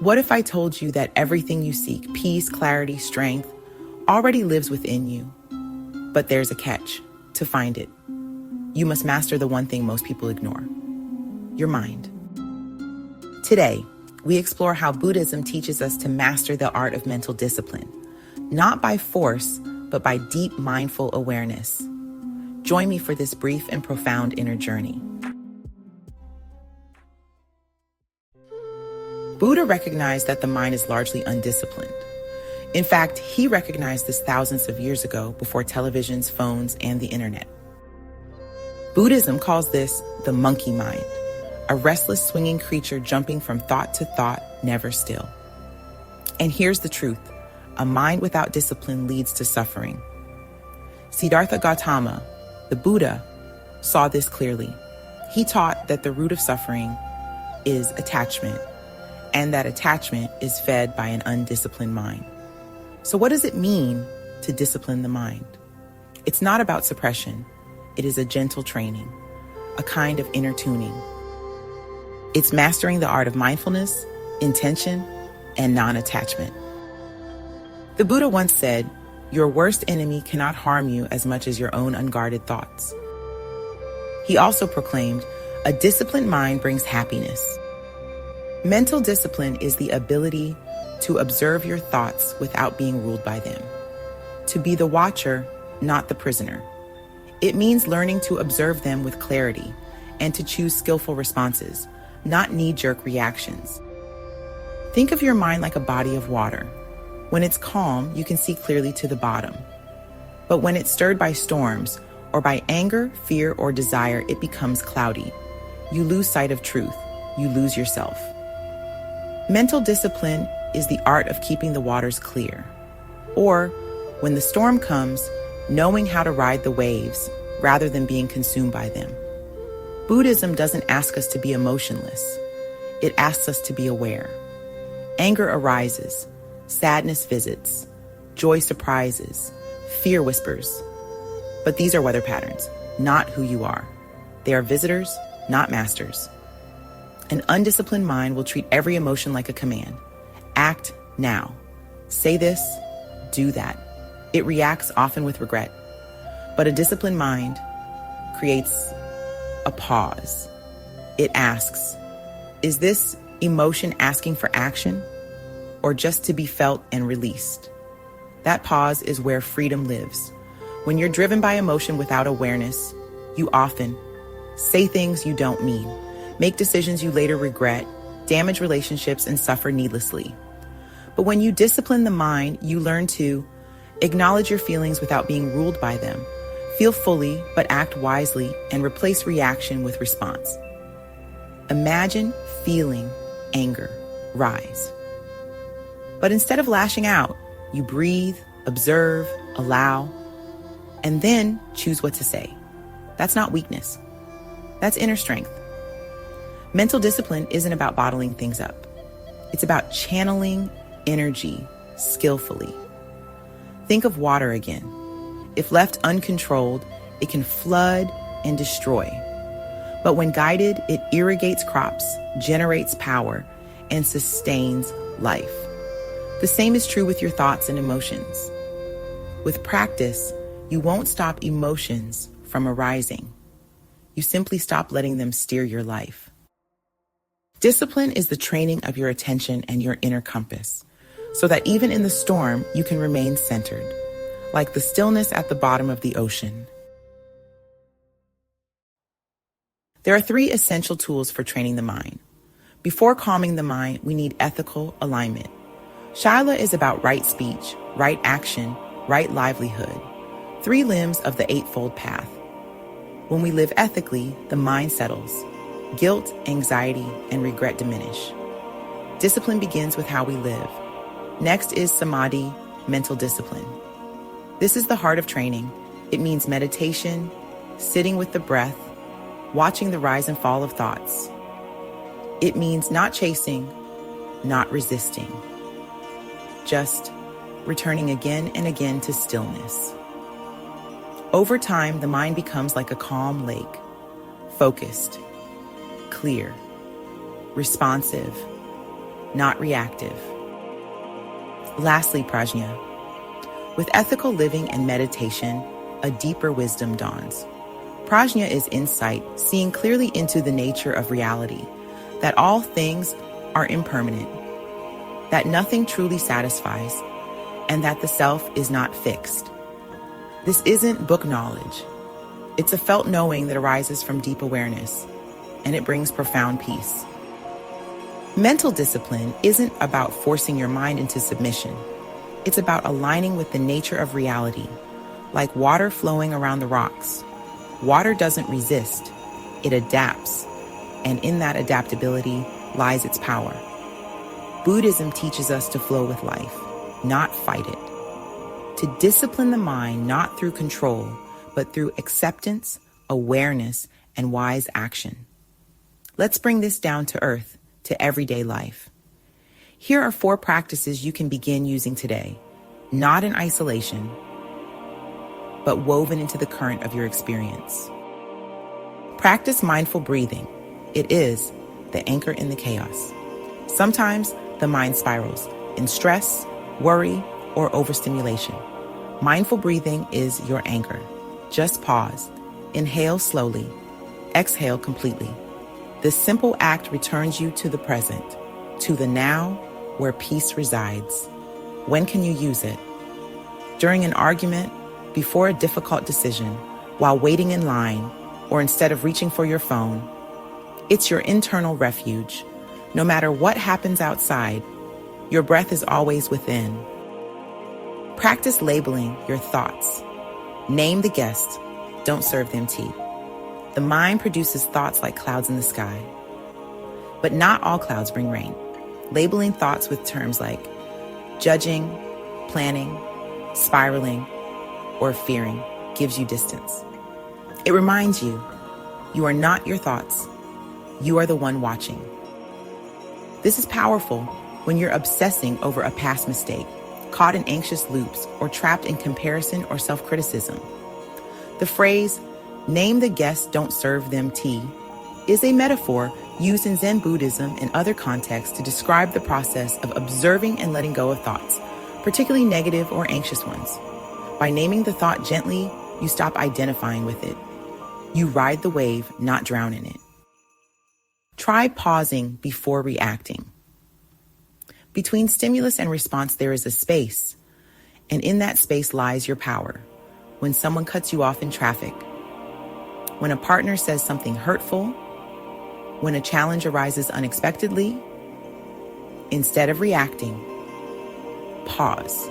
What if I told you that everything you seek, peace, clarity, strength, already lives within you? But there's a catch. To find it, you must master the one thing most people ignore: your mind. Today, we explore how Buddhism teaches us to master the art of mental discipline, not by force, but by deep mindful awareness. Join me for this brief and profound inner journey. Buddha recognized that the mind is largely undisciplined. In fact, he recognized this thousands of years ago, before televisions, phones, and the internet. Buddhism calls this the monkey mind, a restless, swinging creature jumping from thought to thought, never still. And here's the truth: a mind without discipline leads to suffering. Siddhartha Gautama, the Buddha, saw this clearly. He taught that the root of suffering is attachment, and that attachment is fed by an undisciplined mind. So what does it mean to discipline the mind? It's not about suppression. It is a gentle training, a kind of inner tuning. It's mastering the art of mindfulness, intention, and non-attachment. The Buddha once said, "Your worst enemy cannot harm you as much as your own unguarded thoughts." He also proclaimed, "A disciplined mind brings happiness." Mental discipline is the ability to observe your thoughts without being ruled by them, to be the watcher, not the prisoner. It means learning to observe them with clarity and to choose skillful responses, not knee-jerk reactions. Think of your mind like a body of water. When it's calm, you can see clearly to the bottom. But when it's stirred by storms, or by anger, fear, or desire, it becomes cloudy. You lose sight of truth. You lose yourself. Mental discipline is the art of keeping the waters clear. Or, when the storm comes, knowing how to ride the waves rather than being consumed by them. Buddhism doesn't ask us to be emotionless. It asks us to be aware. Anger arises, sadness visits, joy surprises, fear whispers. But these are weather patterns, not who you are. They are visitors, not masters. An undisciplined mind will treat every emotion like a command. Act now. Say this, do that. It reacts often with regret. But a disciplined mind creates a pause. It asks, is this emotion asking for action, or just to be felt and released? That pause is where freedom lives. When you're driven by emotion without awareness, you often say things you don't mean, make decisions you later regret, damage relationships, and suffer needlessly. But when you discipline the mind, you learn to acknowledge your feelings without being ruled by them, feel fully but act wisely, and replace reaction with response. Imagine feeling anger rise. But instead of lashing out, you breathe, observe, allow, and then choose what to say. That's not weakness. That's inner strength. Mental discipline isn't about bottling things up. It's about channeling energy skillfully. Think of water again. If left uncontrolled, it can flood and destroy. But when guided, it irrigates crops, generates power, and sustains life. The same is true with your thoughts and emotions. With practice, you won't stop emotions from arising. You simply stop letting them steer your life. Discipline is the training of your attention and your inner compass, so that even in the storm, you can remain centered, like the stillness at the bottom of the ocean. There are 3 essential tools for training the mind. Before calming the mind, we need ethical alignment. Shaila is about right speech, right action, right livelihood, 3 limbs of the Eightfold Path. When we live ethically, the mind settles. Guilt, anxiety, and regret diminish. Discipline begins with how we live. Next is Samadhi, mental discipline. This is the heart of training. It means meditation, sitting with the breath, watching the rise and fall of thoughts. It means not chasing, not resisting, just returning again and again to stillness. Over time, the mind becomes like a calm lake, focused, clear, responsive, not reactive. Lastly, prajna. With ethical living and meditation, a deeper wisdom dawns. Prajna is insight, seeing clearly into the nature of reality, that all things are impermanent, that nothing truly satisfies, and that the self is not fixed. This isn't book knowledge. It's a felt knowing that arises from deep awareness, and it brings profound peace. Mental discipline isn't about forcing your mind into submission. It's about aligning with the nature of reality, like water flowing around the rocks. Water doesn't resist, it adapts, and in that adaptability lies its power. Buddhism teaches us to flow with life, not fight it. To discipline the mind not through control, but through acceptance, awareness, and wise action. Let's bring this down to earth, to everyday life. Here are 4 practices you can begin using today, not in isolation, but woven into the current of your experience. Practice mindful breathing. It is the anchor in the chaos. Sometimes the mind spirals in stress, worry, or overstimulation. Mindful breathing is your anchor. Just pause. Inhale slowly. Exhale completely. This simple act returns you to the present, to the now, where peace resides. When can you use it? During an argument, before a difficult decision, while waiting in line, or instead of reaching for your phone. It's your internal refuge. No matter what happens outside, your breath is always within. Practice labeling your thoughts. Name the guest. Don't serve them tea. The mind produces thoughts like clouds in the sky. But not all clouds bring rain. Labeling thoughts with terms like judging, planning, spiraling, or fearing gives you distance. It reminds you, you are not your thoughts. You are the one watching. This is powerful when you're obsessing over a past mistake, caught in anxious loops, or trapped in comparison or self-criticism. The phrase, name the guests, don't serve them tea, is a metaphor used in Zen Buddhism and other contexts to describe the process of observing and letting go of thoughts, particularly negative or anxious ones. By naming the thought gently, you stop identifying with it. You ride the wave, not drown in it. Try pausing before reacting. Between stimulus and response, there is a space, and in that space lies your power. When someone cuts you off in traffic, when a partner says something hurtful, when a challenge arises unexpectedly, instead of reacting, pause.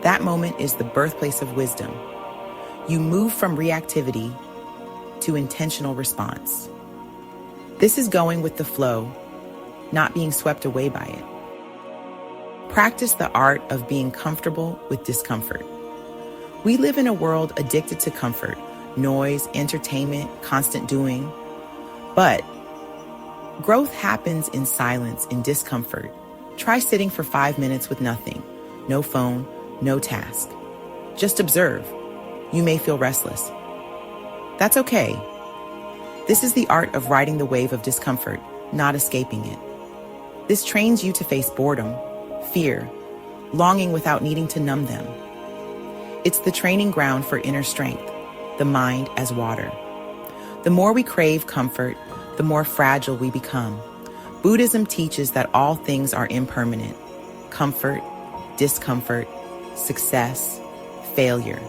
That moment is the birthplace of wisdom. You move from reactivity to intentional response. This is going with the flow, not being swept away by it. Practice the art of being comfortable with discomfort. We live in a world addicted to comfort, noise, entertainment, constant doing. But growth happens in silence, in discomfort. Try sitting for 5 minutes with nothing, no phone, no task. Just observe. You may feel restless. That's okay. This is the art of riding the wave of discomfort, not escaping it. This trains you to face boredom, fear, longing without needing to numb them. It's the training ground for inner strength, the mind as water. The more we crave comfort, the more fragile we become. Buddhism teaches that all things are impermanent. Comfort, discomfort, success, failure.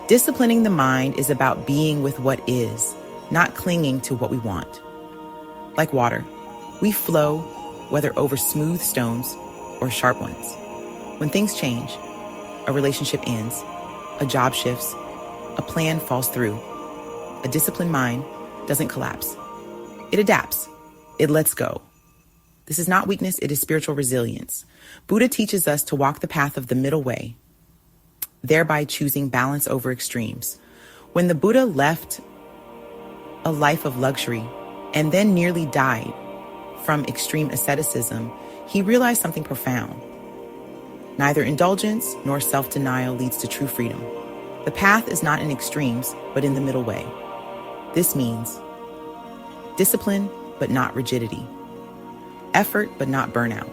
Disciplining the mind is about being with what is, not clinging to what we want. Like water, we flow, whether over smooth stones or sharp ones. When things change, a relationship ends, a job shifts, a plan falls through. A disciplined mind doesn't collapse. It adapts. It lets go. This is not weakness, it is spiritual resilience. Buddha teaches us to walk the path of the middle way, thereby choosing balance over extremes. When the Buddha left a life of luxury and then nearly died from extreme asceticism, he realized something profound. Neither indulgence nor self-denial leads to true freedom. The path is not in extremes, but in the middle way. This means discipline, but not rigidity. effort but not burnout,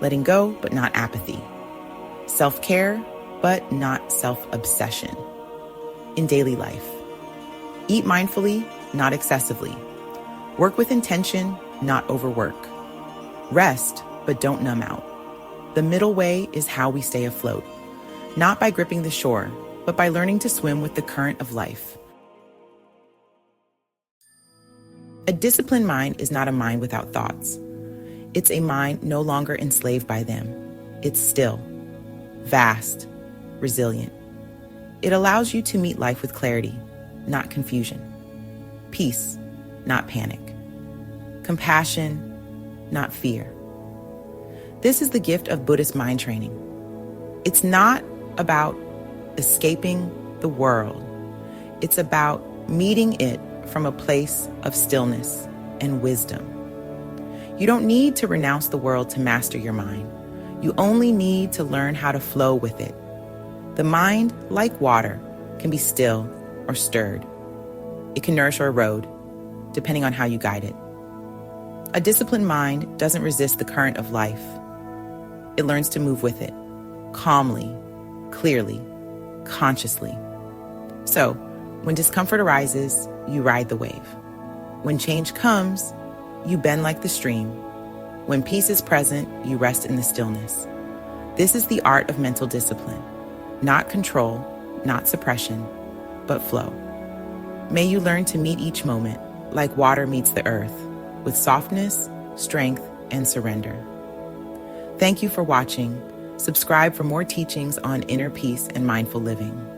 letting go but not apathy, self-care but not self-obsession. In daily life, eat mindfully, not excessively. Work with intention, not overwork. Rest, but don't numb out. The middle way is how we stay afloat, not by gripping the shore, but by learning to swim with the current of life. A disciplined mind is not a mind without thoughts. It's a mind no longer enslaved by them. It's still, vast, resilient. It allows you to meet life with clarity, not confusion. Peace, not panic. Compassion, not fear. This is the gift of Buddhist mind training. It's not about escaping the world. It's about meeting it from a place of stillness and wisdom. You don't need to renounce the world to master your mind. You only need to learn how to flow with it. The mind, like water, can be still or stirred. It can nourish or erode, depending on how you guide it. A disciplined mind doesn't resist the current of life. It learns to move with it, calmly, clearly, consciously. So, when discomfort arises, you ride the wave. When change comes, you bend like the stream. When peace is present, you rest in the stillness. This is the art of mental discipline. Not control, not suppression, but flow. May you learn to meet each moment like water meets the earth, with softness, strength, and surrender. Thank you for watching. Subscribe for more teachings on inner peace and mindful living.